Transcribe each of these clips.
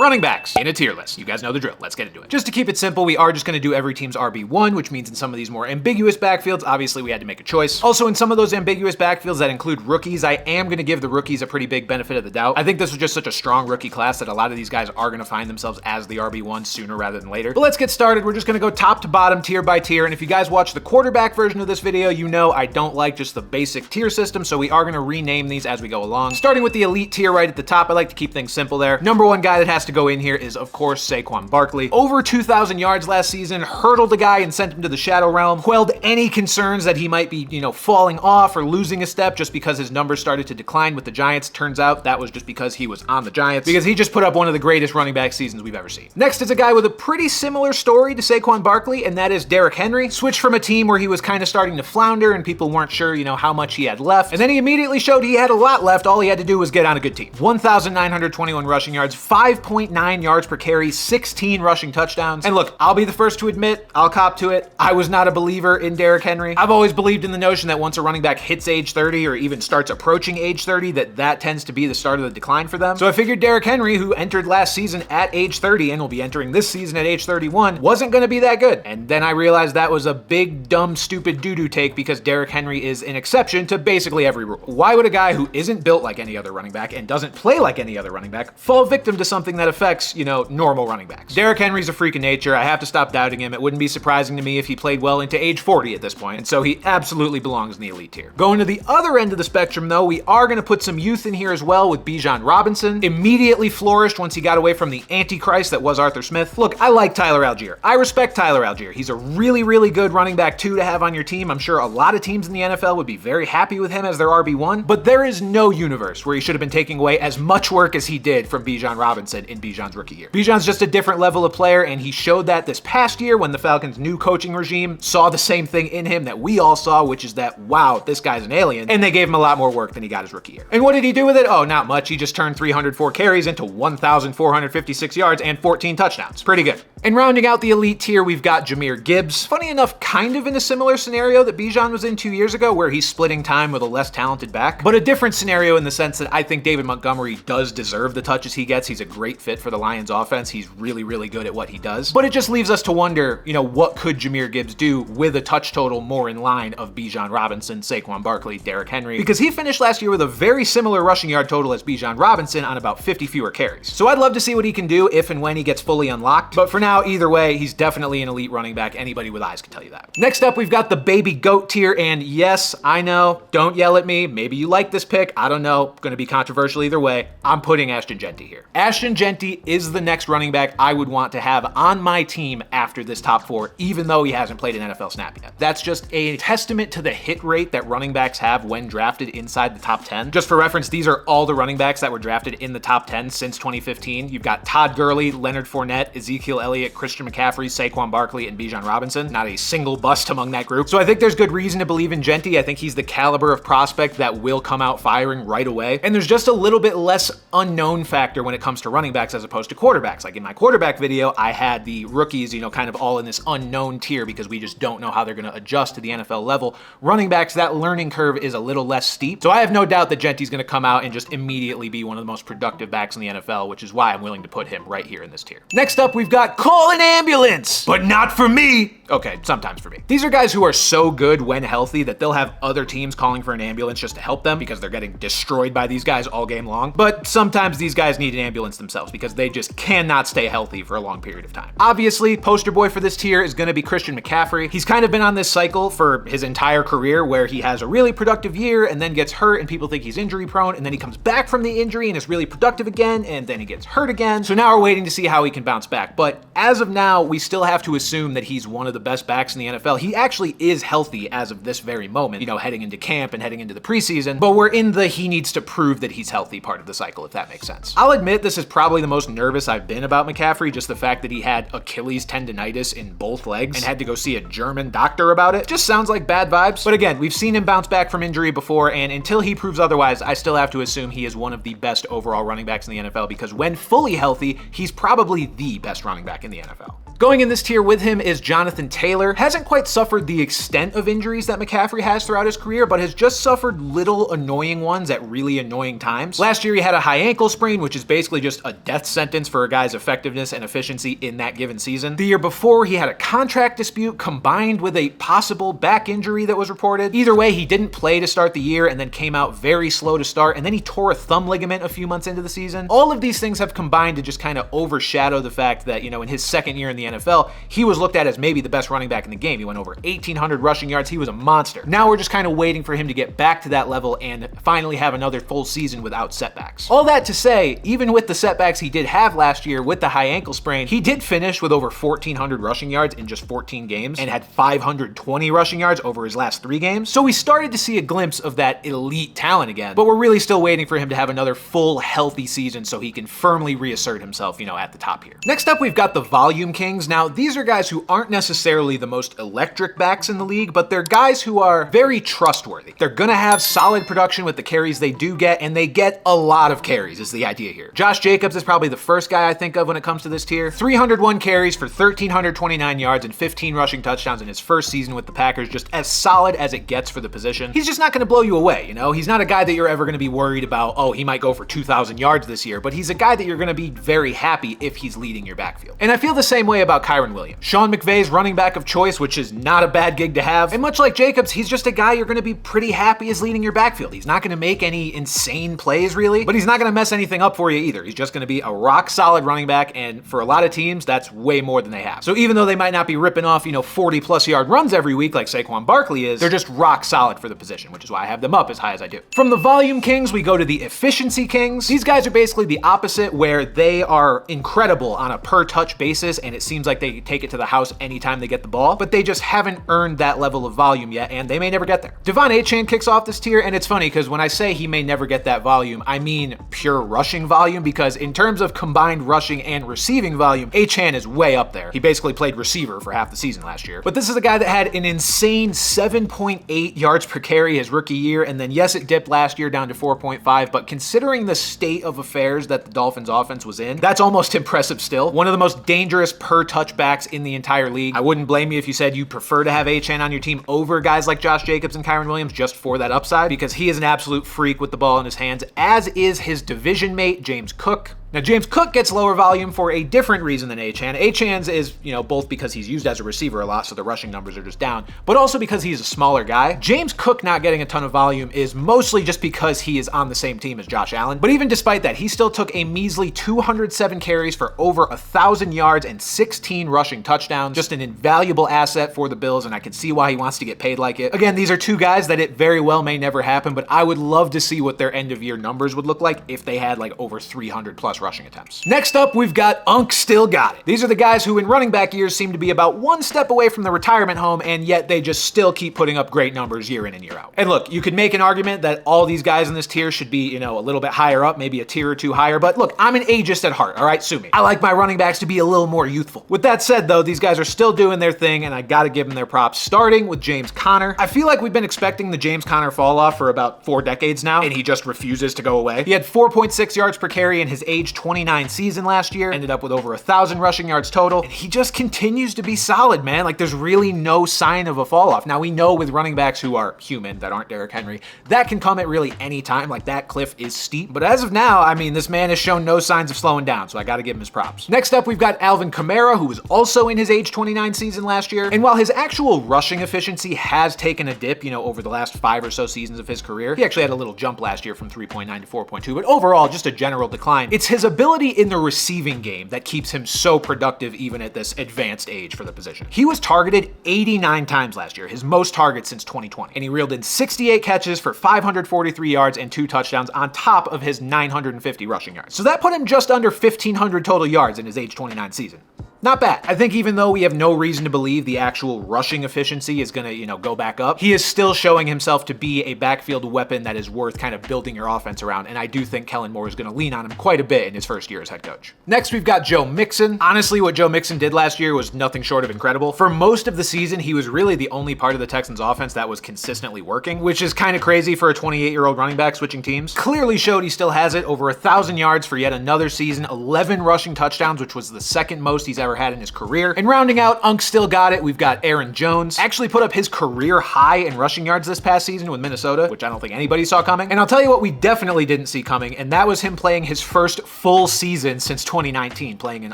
running backs in a tier list. You guys know the drill. Let's get into it. Just to keep it simple, we are just going to do every team's RB1, which means in some of these more ambiguous backfields, obviously we had to make a choice. Also, in some of those ambiguous backfields that include rookies, I am going to give the rookies a pretty big benefit of the doubt. I think this was just such a strong rookie class that a lot of these guys are going to find themselves as the RB1 sooner rather than later. But let's get started. We're just going to go top to bottom, tier by tier. And if you guys watch the quarterback version of this video, you know I don't like just the basic tier system, so we are going to rename these as we go along. Starting with the elite tier right at the top, I like to keep things simple there. Number one guy that has to go in here is, of course, Saquon Barkley. Over 2,000 yards last season, hurdled a guy and sent him to the shadow realm, quelled any concerns that he might be, falling off or losing a step just because his numbers started to decline with the Giants. Turns out that was just because he was on the Giants, because he just put up one of the greatest running back seasons we've ever seen. Next is a guy with a pretty similar story to Saquon Barkley, and that is Derrick Henry. Switched from a team where he was kind of starting to flounder and people weren't sure, how much he had left. And then he immediately showed he had a lot left. All he had to do was get on a good team. 1,921 rushing yards, 5.9 yards per carry, 16 rushing touchdowns. And look, I'll be the first to admit, I'll cop to it, I was not a believer in Derrick Henry. I've always believed in the notion that once a running back hits age 30 or even starts approaching age 30, that tends to be the start of the decline for them. So I figured Derrick Henry, who entered last season at age 30 and will be entering this season at age 31, wasn't going to be that good. And then I realized that was a big, dumb, stupid doo-doo take, because Derrick Henry is an exception to basically every rule. Why would a guy who isn't built like any other running back and doesn't play like any other running back fall victim to something that affects, normal running backs? Derrick Henry's a freak of nature. I have to stop doubting him. It wouldn't be surprising to me if he played well into age 40 at this point, and so he absolutely belongs in the elite tier. Going to the other end of the spectrum, though, we are going to put some youth in here as well with Bijan Robinson. Immediately flourished once he got away from the antichrist that was Arthur Smith. Look, I like Tyler Algier. I respect Tyler Algier. He's a really, really good running back too to have on your team. I'm sure a lot of teams in the NFL would be very happy with him as their RB1, but there is no universe where he should have been taking away as much work as he did from Bijan Robinson in Bijan's rookie year. Bijan's just a different level of player, and he showed that this past year when the Falcons' new coaching regime saw the same thing in him that we all saw, which is that, wow, this guy's an alien, and they gave him a lot more work than he got his rookie year. And what did he do with it? Oh, not much. He just turned 304 carries into 1,456 yards and 14 touchdowns. Pretty good. And rounding out the elite tier, we've got Jahmyr Gibbs. Funny enough, kind of in a similar scenario that Bijan was in 2 years ago, where he's splitting time with a less talented back, but a different scenario in the sense that I think David Montgomery does deserve the touches he gets. He's a great fit for the Lions offense. He's really, really good at what he does. But it just leaves us to wonder, what could Jahmyr Gibbs do with a touch total more in line of Bijan Robinson, Saquon Barkley, Derrick Henry? Because he finished last year with a very similar rushing yard total as Bijan Robinson on about 50 fewer carries. So I'd love to see what he can do if and when he gets fully unlocked. But for now, either way, he's definitely an elite running back. Anybody with eyes can tell you that. Next up, we've got the baby GOAT tier, and yes, I know, don't yell at me. Maybe you like this pick. I don't know. Going to be controversial either way. I'm putting Ashton Jeanty here. Ashton Jeanty is the next running back I would want to have on my team after this top four, even though he hasn't played an NFL snap yet. That's just a testament to the hit rate that running backs have when drafted inside the top 10. Just for reference, these are all the running backs that were drafted in the top 10 since 2015. You've got Todd Gurley, Leonard Fournette, Ezekiel Elliott, Christian McCaffrey, Saquon Barkley, and Bijan Robinson. Not a single bust among that group. So I think there's good reason to believe in Jeanty. I think he's the caliber of prospect that will come out firing right away. And there's just a little bit less unknown factor when it comes to running backs as opposed to quarterbacks. Like in my quarterback video, I had the rookies, kind of all in this unknown tier because we just don't know how they're going to adjust to the NFL level. Running backs, that learning curve is a little less steep. So I have no doubt that Jeanty's going to come out and just immediately be one of the most productive backs in the NFL, which is why I'm willing to put him right here in this tier. Next up, we've got call an ambulance, but not for me. Okay, sometimes for me. These are guys who are so good when healthy that they'll have other teams calling for an ambulance just to help them because they're getting destroyed by these guys all game long. But sometimes these guys need an ambulance themselves because they just cannot stay healthy for a long period of time. Obviously, poster boy for this tier is going to be Christian McCaffrey. He's kind of been on this cycle for his entire career where he has a really productive year and then gets hurt and people think he's injury prone, and then he comes back from the injury and is really productive again, and then he gets hurt again. So now we're waiting to see how he can bounce back. But as of now, we still have to assume that he's one of the best backs in the NFL. He actually is healthy as of this very moment, heading into camp and heading into the preseason, but we're in the he needs to prove that he's healthy part of the cycle, if that makes sense. I'll admit this is probably the most nervous I've been about McCaffrey, just the fact that he had Achilles tendonitis in both legs and had to go see a German doctor about it. Just sounds like bad vibes. But again, we've seen him bounce back from injury before, and until he proves otherwise, I still have to assume he is one of the best overall running backs in the NFL, because when fully healthy, he's probably the best running back in the NFL. Going in this tier with him is Jonathan Taylor. Hasn't quite suffered the extent of injuries that McCaffrey has throughout his career, but has just suffered little annoying ones at really annoying times. Last year he had a high ankle sprain, which is basically just a death sentence for a guy's effectiveness and efficiency in that given season. The year before he had a contract dispute combined with a possible back injury that was reported. Either way, he didn't play to start the year and then came out very slow to start, and then he tore a thumb ligament a few months into the season. All of these things have combined to just kind of overshadow the fact that, in his second year in the NFL, he was looked at as maybe the best running back in the game. He went over 1,800 rushing yards. He was a monster. Now we're just kind of waiting for him to get back to that level and finally have another full season without setbacks. All that to say, even with the setbacks he did have last year with the high ankle sprain, he did finish with over 1,400 rushing yards in just 14 games and had 520 rushing yards over his last 3 games. So we started to see a glimpse of that elite talent again, but we're really still waiting for him to have another full healthy season so he can firmly reassert himself, at the top here. Next up, we've got the volume kings. Now, these are guys who aren't necessarily the most electric backs in the league, but they're guys who are very trustworthy. They're gonna have solid production with the carries they do get, and they get a lot of carries is the idea here. Josh Jacobs is probably the first guy I think of when it comes to this tier. 301 carries for 1,329 yards and 15 rushing touchdowns in his first season with the Packers, just as solid as it gets for the position. He's just not gonna blow you away, He's not a guy that you're ever gonna be worried about, oh, he might go for 2,000 yards this year, but he's a guy that you're gonna be very happy if he's leading your backfield. And I feel the same way about Kyren Williams. Sean McVay's running back of choice, which is not a bad gig to have. And much like Jacobs, he's just a guy you're gonna be pretty happy as leading your backfield. He's not gonna make any insane plays really, but he's not gonna mess anything up for you either. He's just gonna be a rock solid running back, and for a lot of teams, that's way more than they have. So even though they might not be ripping off, 40+ yard runs every week like Saquon Barkley is, they're just rock solid for the position, which is why I have them up as high as I do. From the volume kings, we go to the efficiency kings. These guys are basically the opposite, where they are incredible on a per touch basis, and it seems like they take it to the house anytime they get the ball, but they just haven't earned that level of volume yet, and they may never get there. Devon Achane kicks off this tier, and it's funny because when I say he may never get that volume, I mean pure rushing volume, because in terms of combined rushing and receiving volume, Achane is way up there. He basically played receiver for half the season last year. But this is a guy that had an insane 7.8 yards per carry his rookie year, and then yes, it dipped last year down to 4.5, but considering the state of affairs that the Dolphins offense was in, that's almost impressive still. One of the most dangerous per touchbacks in the entire league. I wouldn't blame you if you said you prefer to have Achane on your team over guys like Josh Jacobs and Kyren Williams just for that upside, because he is an absolute freak with the ball in his hands, as is his division mate, James Cook. Now, James Cook gets lower volume for a different reason than Achane. Achane's is, both because he's used as a receiver a lot, so the rushing numbers are just down, but also because he's a smaller guy. James Cook not getting a ton of volume is mostly just because he is on the same team as Josh Allen. But even despite that, he still took a measly 207 carries for over 1,000 yards and 16 rushing touchdowns. Just an invaluable asset for the Bills, and I can see why he wants to get paid like it. Again, these are two guys that it very well may never happen, but I would love to see what their end of year numbers would look like if they had like over 300+ rushing attempts. Next up, we've got Unc Still Got It. These are the guys who in running back years seem to be about one step away from the retirement home, and yet they just still keep putting up great numbers year in and year out. And look, you could make an argument that all these guys in this tier should be, a little bit higher up, maybe a tier or two higher, but look, I'm an ageist at heart, all right? Sue me. I like my running backs to be a little more youthful. With that said though, these guys are still doing their thing, and I gotta give them their props, starting with James Conner. I feel like we've been expecting the James Conner fall off for about 4 decades now, and he just refuses to go away. He had 4.6 yards per carry in his age 29 season last year, ended up with over 1,000 rushing yards total, and he just continues to be solid, man. Like, there's really no sign of a fall off. Now, we know with running backs who are human, that aren't Derrick Henry, that can come at really any time. Like, that cliff is steep, but as of now, I mean, this man has shown no signs of slowing down, so I gotta give him his props. Next up, we've got Alvin Kamara, who was also in his age 29 season last year, and while his actual rushing efficiency has taken a dip, over the last 5 or so seasons of his career, he actually had a little jump last year from 3.9 to 4.2, but overall, just a general decline. It's his ability in the receiving game that keeps him so productive even at this advanced age for the position. He was targeted 89 times last year, his most targets since 2020, and he reeled in 68 catches for 543 yards and 2 touchdowns on top of his 950 rushing yards. So that put him just under 1,500 total yards in his age 29 season. Not bad. I think even though we have no reason to believe the actual rushing efficiency is gonna, go back up, he is still showing himself to be a backfield weapon that is worth kind of building your offense around, and I do think Kellen Moore is gonna lean on him quite a bit in his first year as head coach. Next, we've got Joe Mixon. Honestly, what Joe Mixon did last year was nothing short of incredible. For most of the season, he was really the only part of the Texans offense that was consistently working, which is kind of crazy for a 28-year-old running back switching teams. Clearly showed he still has it, over 1,000 yards for yet another season, 11 rushing touchdowns, which was the second most he's ever ever had in his career. And rounding out Unk Still Got It, we've got Aaron Jones. Actually put up his career high in rushing yards this past season with Minnesota, which I don't think anybody saw coming. And I'll tell you what we definitely didn't see coming, and that was him playing his first full season since 2019, playing in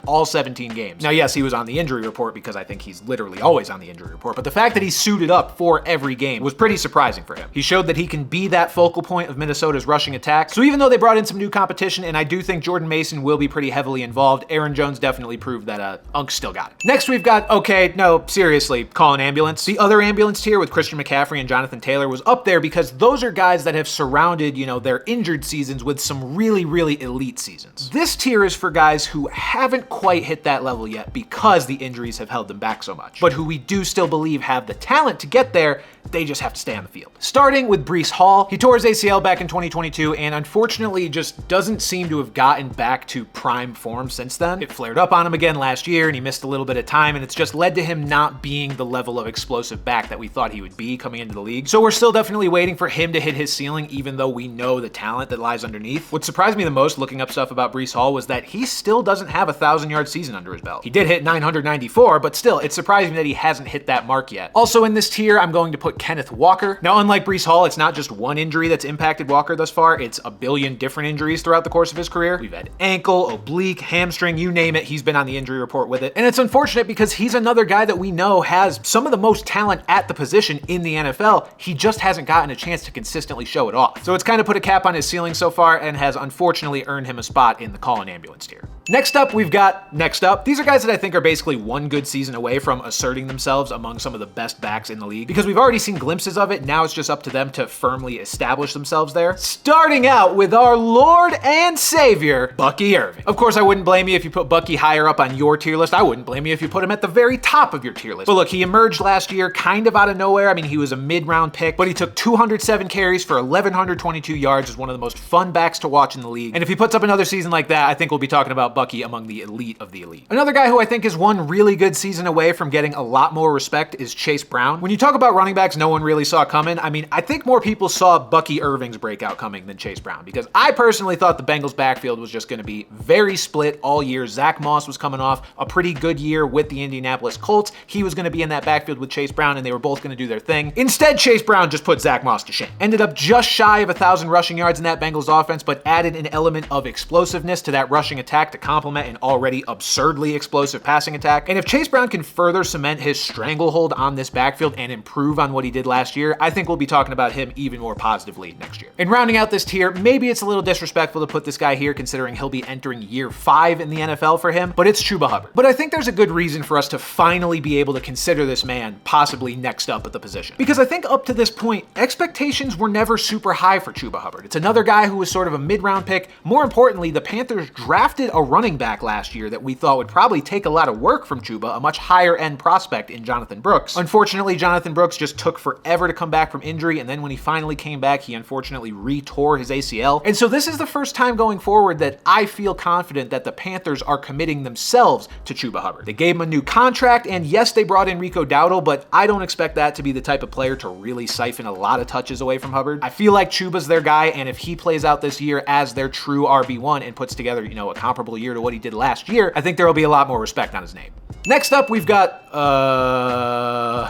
all 17 games. Now, yes, he was on the injury report because I think he's literally always on the injury report, but the fact that he suited up for every game was pretty surprising for him. He showed that he can be that focal point of Minnesota's rushing attack. So even though they brought in some new competition, and I do think Jordan Mason will be pretty heavily involved, Aaron Jones definitely proved that Unk still got it. Next, we've got, okay, no, seriously, call an ambulance. The other ambulance tier with Christian McCaffrey and Jonathan Taylor was up there because those are guys that have surrounded, their injured seasons with some really, really elite seasons. This tier is for guys who haven't quite hit that level yet because the injuries have held them back so much, but who we do still believe have the talent to get there. They just have to stay on the field. Starting with Breece Hall, he tore his ACL back in 2022 and unfortunately just doesn't seem to have gotten back to prime form since then. It flared up on him again last year and he missed a little bit of time, and it's just led to him not being the level of explosive back that we thought he would be coming into the league. So we're still definitely waiting for him to hit his ceiling, even though we know the talent that lies underneath. What surprised me the most looking up stuff about Breece Hall was that he still doesn't have a 1,000-yard season under his belt. He did hit 994, but still, it's surprising that he hasn't hit that mark yet. Also in this tier, I'm going to put Kenneth Walker. Now, unlike Breece Hall, it's not just one injury that's impacted Walker thus far, it's a billion different injuries throughout the course of his career. We've had ankle, oblique, hamstring, you name it, he's been on the injury report with it. And it's unfortunate because he's another guy that we know has some of the most talent at the position in the NFL. He just hasn't gotten a chance to consistently show it off. So it's kind of put a cap on his ceiling so far and has unfortunately earned him a spot in the call an ambulance tier. Next up, we've got Next Up. These are guys that I think are basically one good season away from asserting themselves among some of the best backs in the league because we've already seen glimpses of it. Now it's just up to them to firmly establish themselves there. Starting out with our Lord and Savior, Bucky Irving. Of course, I wouldn't blame you if you put Bucky higher up on your tier list. I wouldn't blame you if you put him at the very top of your tier list. But look, he emerged last year kind of out of nowhere. I mean, he was a mid-round pick, but he took 207 carries for 1,122 yards as one of the most fun backs to watch in the league. And if he puts up another season like that, I think we'll be talking about Bucky among the elite of the elite. Another guy who I think is one really good season away from getting a lot more respect is Chase Brown. When you talk about running backs no one really saw coming, I mean, I think more people saw Bucky Irving's breakout coming than Chase Brown, because I personally thought the Bengals backfield was just going to be very split all year. Zach Moss was coming off a pretty good year with the Indianapolis Colts. He was going to be in that backfield with Chase Brown and they were both going to do their thing. Instead, Chase Brown just put Zach Moss to shame. Ended up just shy of 1,000 rushing yards in that Bengals offense, but added an element of explosiveness to that rushing attack to complement an already absurdly explosive passing attack. And if Chase Brown can further cement his stranglehold on this backfield and improve on what he did last year, I think we'll be talking about him even more positively next year. And rounding out this tier, maybe it's a little disrespectful to put this guy here considering he'll be entering year 5 in the NFL for him, but it's Chuba Hubbard. But I think there's a good reason for us to finally be able to consider this man possibly next up at the position. Because I think up to this point, expectations were never super high for Chuba Hubbard. It's another guy who was sort of a mid-round pick. More importantly, the Panthers drafted a running back last year that we thought would probably take a lot of work from Chuba, a much higher end prospect in Jonathan Brooks. Unfortunately, Jonathan Brooks just took forever to come back from injury, and then when he finally came back, he unfortunately re-tore his ACL. And so this is the first time going forward that I feel confident that the Panthers are committing themselves to Chuba Hubbard. They gave him a new contract, and yes, they brought in Rico Dowdle, but I don't expect that to be the type of player to really siphon a lot of touches away from Hubbard. I feel like Chuba's their guy, and if he plays out this year as their true RB1 and puts together, a comparable year to what he did last year, I think there will be a lot more respect on his name. Next up, we've got,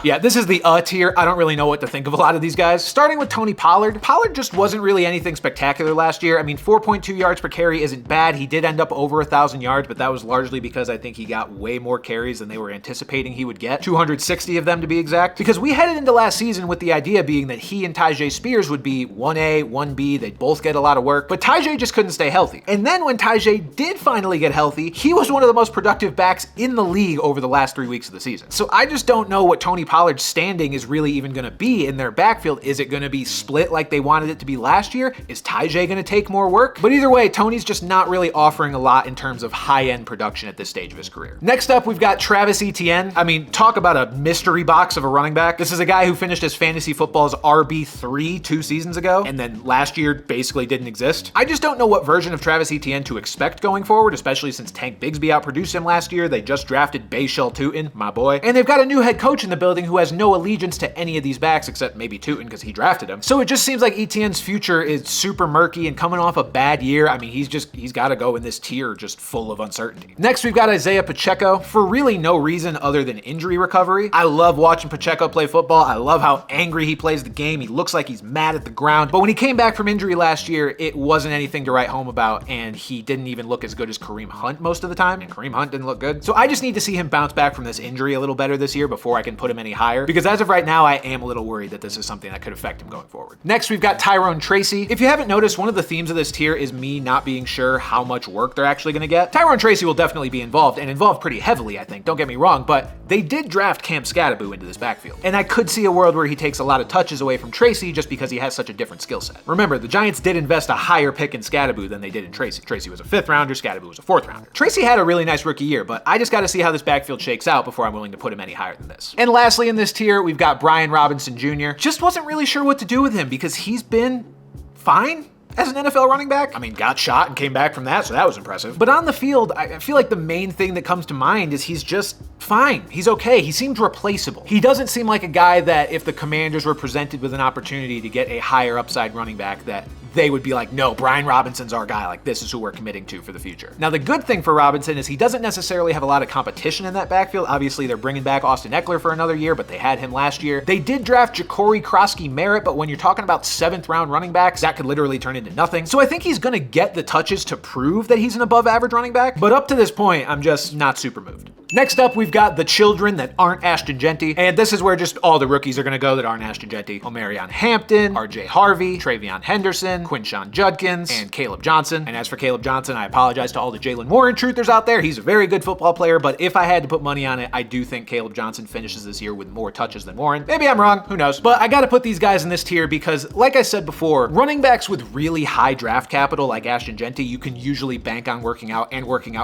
this is the tier. I don't really know what to think of a lot of these guys. Starting with Tony Pollard. Pollard just wasn't really anything spectacular last year. I mean, 4.2 yards per carry isn't bad. He did end up over 1,000 yards, but that was largely because I think he got way more carries than they were anticipating he would get. 260 of them to be exact. Because we headed into last season with the idea being that he and Tyjae Spears would be 1A, 1B. They'd both get a lot of work, but Tyjae just couldn't stay healthy. And then when Tyjae did finally get healthy, he was one of the most productive backs in the league over the last 3 weeks of the season. So I just don't know what Tony Pollard's standing is really even going to be in their backfield. Is it going to be split like they wanted it to be last year? Is Tyjae going to take more work? But either way, Tony's just not really offering a lot in terms of high-end production at this stage of his career. Next up, we've got Travis Etienne. I mean, talk about a mystery box of a running back. This is a guy who finished as fantasy football's RB3 2 seasons ago, and then last year basically didn't exist. I just don't know what version of Travis Etienne to expect going forward, especially since Tank Bigsby outproduced him last year. They just drafted Bayshall Tootin, my boy. And they've got a new head coach in the building who has no allegiance to any of these backs except maybe Tootin because he drafted him. So it just seems like Etienne's future is super murky, and coming off a bad year, I mean, he's got to go in this tier just full of uncertainty. Next, we've got Isaiah Pacheco for really no reason other than injury recovery. I love watching Pacheco play football. I love how angry he plays the game. He looks like he's mad at the ground. But when he came back from injury last year, it wasn't anything to write home about, and he didn't even look as good as Kareem Hunt most of the time, and Kareem Hunt didn't look good. So I just need to see him bounce back from this injury a little better this year before I can put him any higher, because as of right now, I am a little worried that this is something that could affect him going forward. Next, we've got Tyrone Tracy. If you haven't noticed, one of the themes of this tier is me not being sure how much work they're actually going to get. Tyrone Tracy will definitely be involved, and involved pretty heavily, I think, don't get me wrong, but they did draft Cam Scatterbo into this backfield, and I could see a world where he takes a lot of touches away from Tracy just because he has such a different skill set. Remember, the Giants did invest a higher pick in Scatterbo than they did in Tracy. Tracy was a 5th rounder, Scatterbo was a 4th rounder. Tracy had a really nice rookie year, but I just got to see how this backfield shakes out before I'm willing to put him any higher than this. And lastly in this tier, we've got Brian Robinson Jr. Just wasn't really sure what to do with him because he's been fine as an NFL running back. I mean, got shot and came back from that, so that was impressive. But on the field, I feel like the main thing that comes to mind is he's just fine. He's okay. He seems replaceable. He doesn't seem like a guy that if the Commanders were presented with an opportunity to get a higher upside running back, that they would be like, no, Brian Robinson's our guy. Like, this is who we're committing to for the future. Now, the good thing for Robinson is he doesn't necessarily have a lot of competition in that backfield. Obviously, they're bringing back Austin Eckler for another year, but they had him last year. They did draft Ja'Cory Krosky-Merritt, but when you're talking about 7th round running backs, that could literally turn into nothing. So I think he's going to get the touches to prove that he's an above average running back, but up to this point, I'm just not super moved. Next up, we've got the children that aren't Ashton Genty, and this is where just all the rookies are going to go that aren't Ashton Genty. Omarion Hampton, RJ Harvey, Travion Henderson, Quinshon Judkins, and Caleb Johnson. And as for Caleb Johnson, I apologize to all the Jalen Warren truthers out there. He's a very good football player, but if I had to put money on it, I do think Caleb Johnson finishes this year with more touches than Warren. Maybe I'm wrong, who knows? But I got to put these guys in this tier because, like I said before, running backs with really high draft capital like Ashton Genty, you can usually bank on working out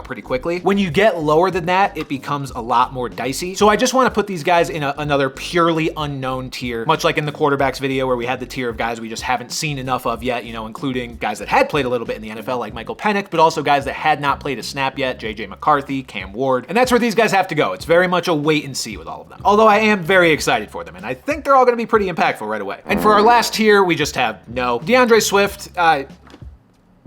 pretty quickly. When you get lower than that, it becomes a lot more dicey. So I just want to put these guys in another purely unknown tier, much like in the quarterbacks video where we had the tier of guys we just haven't seen enough of yet, you know, including guys that had played a little bit in the NFL like Michael Penix, but also guys that had not played a snap yet, JJ McCarthy, Cam Ward, and that's where these guys have to go. It's very much a wait and see with all of them. Although I am very excited for them, and I think they're all going to be pretty impactful right away. And for our last tier, we just have no. DeAndre Swift,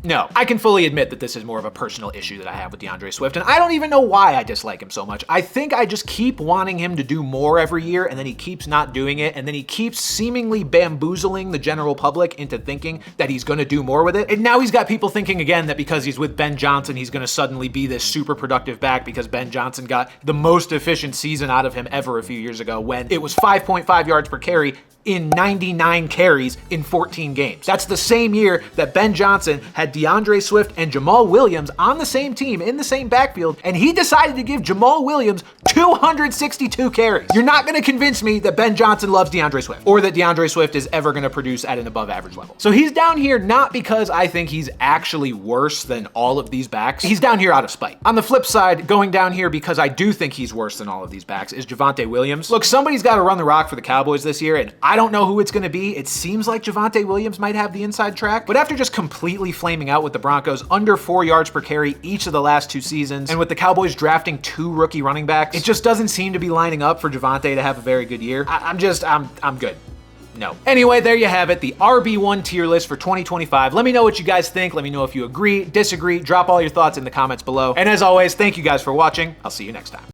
no, I can fully admit that this is more of a personal issue that I have with DeAndre Swift, and I don't even know why I dislike him so much. I think I just keep wanting him to do more every year, and then he keeps not doing it, and then he keeps seemingly bamboozling the general public into thinking that he's going to do more with it. And now he's got people thinking again that because he's with Ben Johnson, he's going to suddenly be this super productive back because Ben Johnson got the most efficient season out of him ever a few years ago when it was 5.5 yards per carry in 99 carries in 14 games. That's the same year that Ben Johnson had DeAndre Swift and Jamal Williams on the same team in the same backfield, and he decided to give Jamal Williams 262 carries. You're not going to convince me that Ben Johnson loves DeAndre Swift or that DeAndre Swift is ever going to produce at an above average level. So he's down here not because I think he's actually worse than all of these backs. He's down here out of spite. On the flip side, going down here because I do think he's worse than all of these backs is Javonte Williams. Look, somebody's got to run the rock for the Cowboys this year, and I don't know who it's going to be. It seems like Javonte Williams might have the inside track, but after just completely flaming out with the Broncos, under 4 yards per carry each of the last 2 seasons, and with the Cowboys drafting 2 rookie running backs, it just doesn't seem to be lining up for Javonte to have a very good year. I'm good. No. Anyway, there you have it, the RB1 tier list for 2025. Let me know what you guys think. Let me know if you agree, disagree, drop all your thoughts in the comments below. And as always, thank you guys for watching. I'll see you next time.